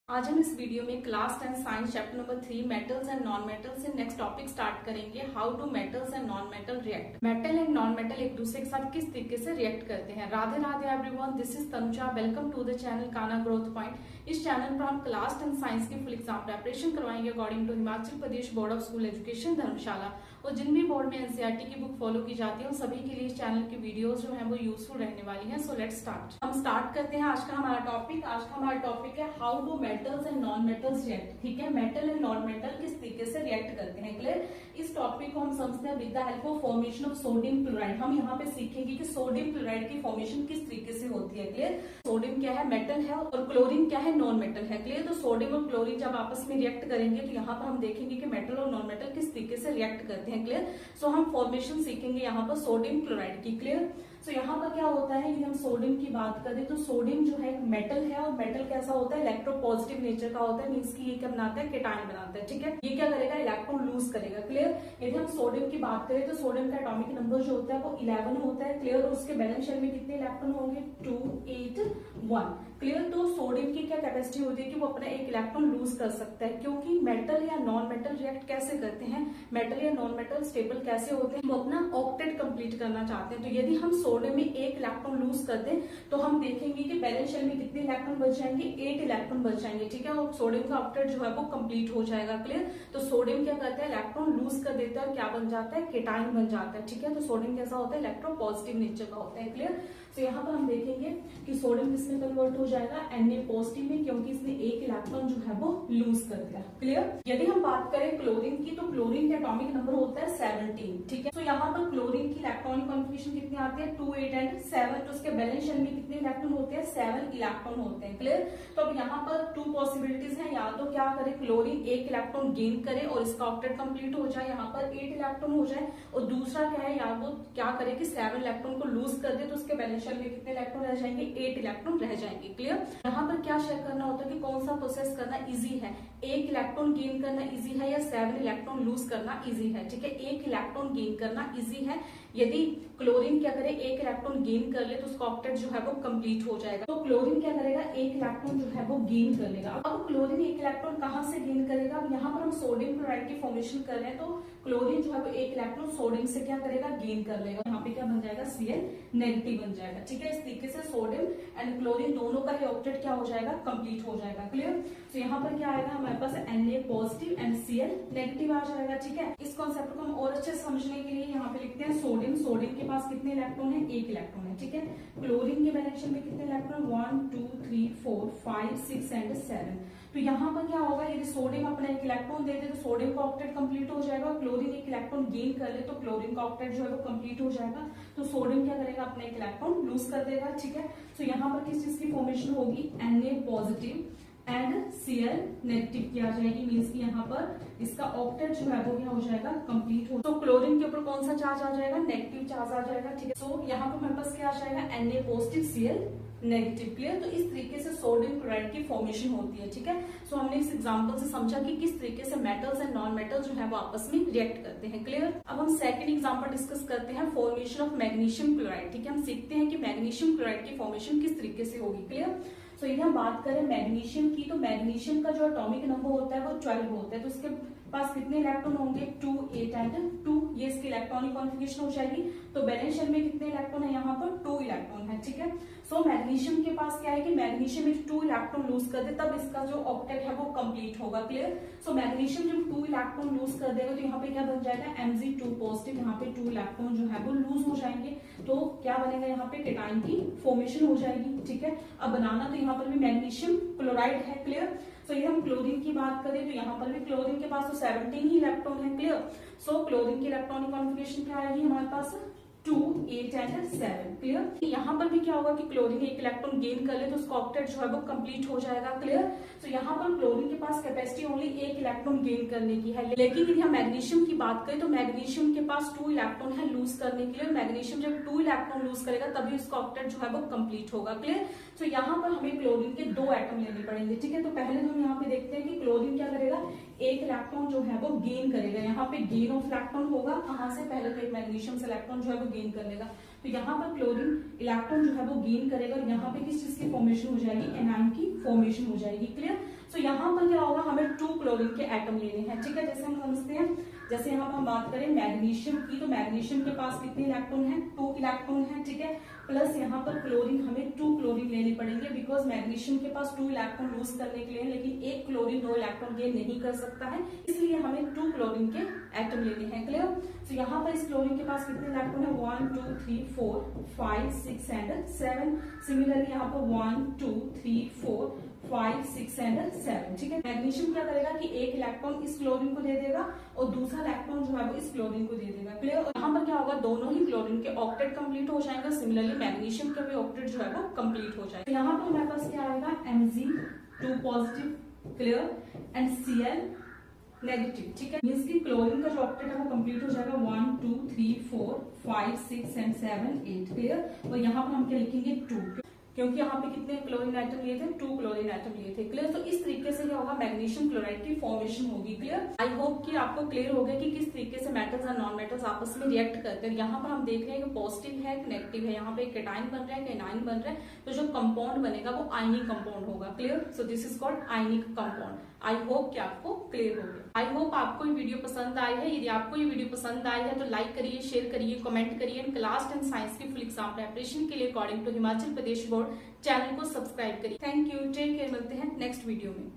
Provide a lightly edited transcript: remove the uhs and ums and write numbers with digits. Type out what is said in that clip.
आज हम इस वीडियो में class 10 science chapter number 3 metals and non metals से नेक्स्ट टॉपिक स्टार्ट करेंगे। How do metals and non metal react. Metal and non metal एक दूसरे के साथ किस तरीके से रिएक्ट करते हैं। Radhe Radhe everyone, this is Tanuja. Welcome to the channel Kana growth point. इस चैनल पर हम क्लास 10 साइंस की फुल एग्जाम प्रिपरेशन करवाएंगे according to Himachal Pradesh board of school education Dharamshala. और जिन भी बोर्ड में एनसीईआरटी की बुक फॉलो की जाती है उन सभी के लिए इस चैनल की वीडियोस जो है वो यूजफुल रहने वाली हैं। So let's start. हम स्टार्ट करते हैं आज का हमारा टॉपिक। आज का हमारा टॉपिक है how do metals and non metals react. ठीक है, मेटल एंड नॉन मेटल किस तरीके से रिएक्ट करते हैं। क्लियर। इस टॉपिक को हम समझते हैं with the help of formation of sodium chloride. हम यहाँ पे सीखेंगे कि सोडियम क्लोराइड की फॉर्मेशन किस तरीके से होती है। क्लियर। सोडियम क्या है, मेटल है, और क्लोरीन क्या है, नॉन मेटल है। क्लियर। तो सोडियम और क्लोरीन जब आपस में रिएक्ट करेंगे तो यहाँ पर हम देखेंगे कि मेटल और नॉन मेटल किस तरीके से रिएक्ट करते हैं। क्लियर। सो हम फॉर्मेशन सीखेंगे यहाँ पर सोडियम क्लोराइड की। क्लियर। सो यहाँ पर क्या होता है कि हम सोडियम की बात करें तो सोडियम जो है एक मेटल है, और मेटल कैसा होता है, इलेक्ट्रोपॉजिटिव नेचर का होता है। मींस कि ये क्या बनाता है, केटायन बनाता है। ठीक है, ये क्या करेगा, इलेक्ट्रॉन लूज करेगा। क्लियर। यदि हम सोडियम की बात करें तो सोडियम का एटॉमिक नंबर जो होता है वो 11 होता है। क्लियर। और उसके बैलेंस शेल में कितने इलेक्ट्रॉन होंगे, 2, 8, 1। क्लियर। तो सोडियम की क्या कैपेसिटी होती है कि वो अपना एक इलेक्ट्रॉन लूज कर सकता है, क्योंकि मेटल या नॉन मेटल रिएक्ट कैसे करते हैं, मेटल या नॉन मेटल स्टेबल कैसे होते हैं, वो अपना ऑक्टेट कंप्लीट करना चाहते हैं। तो यदि हम सोडियम में एक इलेक्ट्रॉन लूज कर दें तो हम देखेंगे कि बैलेंस शेल में कितने इलेक्ट्रॉन बच जाएंगे, 8 इलेक्ट्रॉन बच जाएंगे। ठीक है, और सोडियम का ऑक्टेट जो है वो कंप्लीट हो जाएगा। क्लियर। तो सोडियम क्या करता है, इलेक्ट्रॉन लूज कर देता है और क्या बन जाता है, केटायन बन जाता है। ठीक है, तो सोडियम कैसा होता है, इलेक्ट्रोपॉजिटिव नेचर का होता है। क्लियर। तो यहाँ पर हम देखेंगे कि सोडियम किसमें कन्वर्ट हो जाएगा, Na पॉजिटिव में, क्योंकि इसने एक इलेक्ट्रॉन जो है वो लूज कर दिया। क्लियर। यदि हम बात करें क्लोरीन की तो क्लोरीन का एटॉमिक नंबर होता है 17। ठीक है, तो यहाँ पर क्लोरीन की इलेक्ट्रॉनिक कॉन्फ़िगरेशन कितने आते हैं, 2, 8 एंड 7। तो उसके बैलेंस शेल में कितने इलेक्ट्रॉन होते हैं, 7 इलेक्ट्रॉन होते हैं। क्लियर। तो अब यहाँ पर 2 पॉसिबिलिटीज है, या तो क्या करे, क्लोरीन एक इलेक्ट्रॉन गेन करे और इसका ऑक्टेट कंप्लीट हो जाए, यहाँ पर 8 इलेक्ट्रॉन हो जाए। और दूसरा क्या है, या वो क्या करे कि 7 इलेक्ट्रॉन को लूज कर दे तो उसके बैलेंस शेल में कितने इलेक्ट्रॉन रह जाएंगे, 8 इलेक्ट्रॉन रह जाएंगे। क्लियर। यहाँ पर क्या चेक करना होता है कि कौन सा प्रोसेस करना इजी है, एक इलेक्ट्रॉन गेन करना इजी है या 7 इलेक्ट्रॉन लूज करना इजी है। ठीक है, एक इलेक्ट्रॉन गेन करना इजी है। यदि क्लोरीन क्या करे, एक इलेक्ट्रॉन गेन कर ले तो उसका ऑक्टेट जो है वो कंप्लीट हो जाएगा। तो क्लोरीन क्या करेगा, एक इलेक्ट्रॉन जो है वो गेन कर लेगा। अब क्लोरीन एक इलेक्ट्रॉन कहाँ से गेन करेगा, अब यहाँ पर हम सोडियम क्लोराइड की फॉर्मेशन कर रहे हैं, तो क्लोरीन जो है वो एक इलेक्ट्रॉन सोडियम से क्या करेगा, गेन कर लेगा। यहाँ पे क्या बन जाएगा, Cl नेगेटिव बन जाएगा। ठीक है, इस तरीके से सोडियम एंड क्लोरीन दोनों का ही ऑक्टेट क्या हो जाएगा, कंप्लीट हो जाएगा। क्लियर। तो यहाँ पर क्या आएगा हमारे पास, Na positive and Cl negative आ जाएगा। ठीक है, इस कॉन्सेप्ट को हम और अच्छे से समझने के लिए यहाँ पे लिखते हैं सोडियम। सोडियम के पास कितने इलेक्ट्रॉन है, एक इलेक्ट्रॉन है। ठीक है, क्लोरीन के बैलेंस शेल में कितने इलेक्ट्रॉन, 1, 2, 3, 4, 5, 6 एंड 7। तो यहाँ पर क्या होगा, यदि सोडियम अपना एक इलेक्ट्रॉन दे दे तो सोडियम का ऑक्टेट कंप्लीट हो जाएगा। क्लोरीन एक इलेक्ट्रॉन गेन कर ले तो क्लोरीन का ऑक्टेट जो है वो कंप्लीट हो जाएगा। तो सोडियम क्या करेगा, अपना एक इलेक्ट्रॉन लूज कर देगा। ठीक है, तो यहाँ पर किस चीज की फॉर्मेशन होगी, Na positive and Cl negative की आ जाएगी। मींस कि यहाँ पर इसका ऑक्टेट जो है वो क्या हो जाएगा, कंप्लीट हो। तो क्लोरीन के ऊपर कौन सा चार्ज आ जाएगा, नेगेटिव चार्ज आ जाएगा। ठीक है, तो यहाँ पर हमारे पास क्या आ जाएगा, Na positive Cl negative. Clear. तो इस तरीके से सोडियम क्लोराइड की फॉर्मेशन होती है। ठीक है, सो हमने इस एग्जांपल से समझा कि किस तरीके से मेटल्स एंड नॉन मेटल्स जो है वो आपस में रिएक्ट करते हैं। क्लियर। अब हम सेकंड एग्जांपल डिस्कस करते हैं, फॉर्मेशन ऑफ मैग्नीशियम क्लोराइड। ठीक है, हम सीखते हैं कि मैग्नीशियम क्लोराइड की फॉर्मेशन किस तरीके से होगी। क्लियर। तो यदि हम बात करें मैग्नीशियम की तो मैग्नीशियम का जो एटॉमिक नंबर होता है वो 12 होता है। तो इसके पास कितने इलेक्ट्रॉन होंगे, 2, 8 एंड 2। ये इसकी इलेक्ट्रॉनिक कॉन्फ़िगरेशन हो जाएगी। तो बैलेंस शेल में कितने इलेक्ट्रॉन है, यहाँ पर 2 इलेक्ट्रॉन है। ठीक है, सो मैग्नीशियम के पास क्या है कि मैग्नीशियम में 2 इलेक्ट्रॉन लूज कर दे तब इसका जो ऑक्टेट है वो कंप्लीट होगा। क्लियर। सो मैग्नीशियम जब 2 इलेक्ट्रॉन लूज कर देगा तो यहाँ पे क्या बन जाएगा, Mg2 पॉजिटिव। यहाँ पे 2 इलेक्ट्रॉन जो है वो लूज हो जाएंगे तो क्या बनेगा, यहाँ पे केटायन की फॉर्मेशन हो जाएगी। ठीक है, अब बनाना तो यहाँ पर भी मैग्नीशियम क्लोराइड है। क्लियर। तो ये हम क्लोरीन की बात करें तो यहाँ पर भी क्लोरीन के पास तो 17 ही इलेक्ट्रॉन है। क्लियर। सो क्लोरीन की इलेक्ट्रॉनिक कॉन्फ़िगरेशन क्या आएगी हमारे पास, 2, 8 एंड 7। क्लियर। यहाँ पर भी क्या होगा कि क्लोरीन एक इलेक्ट्रॉन गेन कर ले तो उसका ऑक्टेट जो है वो कंप्लीट हो जाएगा। क्लियर। तो यहाँ पर क्लोरीन के पास कैपेसिटी ओनली एक इलेक्ट्रॉन गेन करने की है, लेकिन यदि हम मैग्नीशियम की बात करें तो मैग्नीशियम के पास 2 इलेक्ट्रॉन है लूज करने के लिए। मैग्नीशियम जब 2 इलेक्ट्रॉन लूज करेगा तभी उसका ऑक्टेट जो है वो कंप्लीट होगा। क्लियर। तो यहाँ पर हमें क्लोरीन के 2 एटम लेने पड़ेंगे। ठीक है, तो पहले तो हम यहाँ पे देखते हैं कि क्लोरीन क्या करेगा, एक इलेक्ट्रॉन जो है वो गेन करेगा। यहाँ पे गेन ऑफ इलेक्ट्रॉन होगा, कहाँ से, पहले तो एक मैग्नीशियम से इलेक्ट्रॉन जो है वो गेन कर लेगा। तो यहाँ पर क्लोरीन इलेक्ट्रॉन जो है वो गेन करेगा और यहाँ पे किस चीज की फॉर्मेशन हो जाएगी, एनायन की फॉर्मेशन हो जाएगी। क्लियर। सो यहाँ पर क्या होगा, हमें 2 क्लोरीन के एटम लेने हैं, ठीक है। जैसे हम समझते हैं, जैसे हम बात करें मैग्नीशियम की, तो मैग्नीशियम के पास कितने इलेक्ट्रॉन है, 2 इलेक्ट्रॉन है, ठीक है। प्लस यहाँ पर क्लोरीन, हमें 2 क्लोरीन लेने पड़ेंगे, बिकॉज मैग्नीशियम के पास 2 इलेक्ट्रॉन लूज करने के लिए, लेकिन एक क्लोरीन 2 इलेक्ट्रॉन गेन नहीं कर सकता है, इसलिए हमें 2 क्लोरीन के एटम लेने हैं। क्लियर। तो यहाँ पर इस क्लोरीन के पास कितने इलेक्ट्रॉन है, 1 2 3 4 5 6 एंड 7। सिमिलरली यहाँ पर 1 2 3 4 5 6 एंड 7, ठीक है। मैग्नीशियम क्या करेगा कि एक इलेक्ट्रॉन इस क्लोरीन को दे देगा और दूसरा इलेक्ट्रॉन जो है वो इस क्लोरीन को दे देगा। क्लियर। यहाँ पर क्या होगा, दोनों ही क्लोरीन के ऑक्टेट कंप्लीट हो जाएगा, सिमिलरली मैग्नीशियम के भी ऑक्टेट जो है वो कंप्लीट हो जाएगा। यहाँ पर हमारे पास क्या आएगा, Mg2 positive, clear, and Cl negative, ठीक है। मींस कि क्लोरीन का जो ऑक्टेट है वो कंप्लीट हो जाएगा 1 2 3 4 5 6 एंड 7 8, क्लियर। और यहाँ पर हम क्या लिखेंगे, 2, क्योंकि यहाँ पे कितने क्लोरीन एटम लिए थे, 2 क्लोरीन एटम लिए थे। क्लियर। तो इस तरीके से क्या होगा, मैग्नीशियम क्लोराइड की फॉर्मेशन होगी। क्लियर। आई होप कि आपको क्लियर हो गया कि किस तरीके से मेटल्स और नॉन मेटल्स आपस में रिएक्ट करते हैं। यहाँ पर हम देख रहे हैं कि पॉजिटिव है, नेगेटिव है, यहाँ पे एक कैटायन बन रहा है, एनायन बन रहा है, तो जो कंपाउंड बनेगा वो आयनिक कंपाउंड होगा। Clear. So this is called ionic compound. I hope कि आपको क्लियर हो गया। आई होप आपको ये वीडियो पसंद आई है। यदि आपको ये वीडियो पसंद आई है तो लाइक करिए, शेयर करिए, कमेंट करिए। क्लास 10 साइंस की फुल एग्जाम प्रिपरेशन के लिए according to Himachal Pradesh board channel को सब्सक्राइब करिए। थैंक यू, टेक केयर, मिलते हैं नेक्स्ट वीडियो में।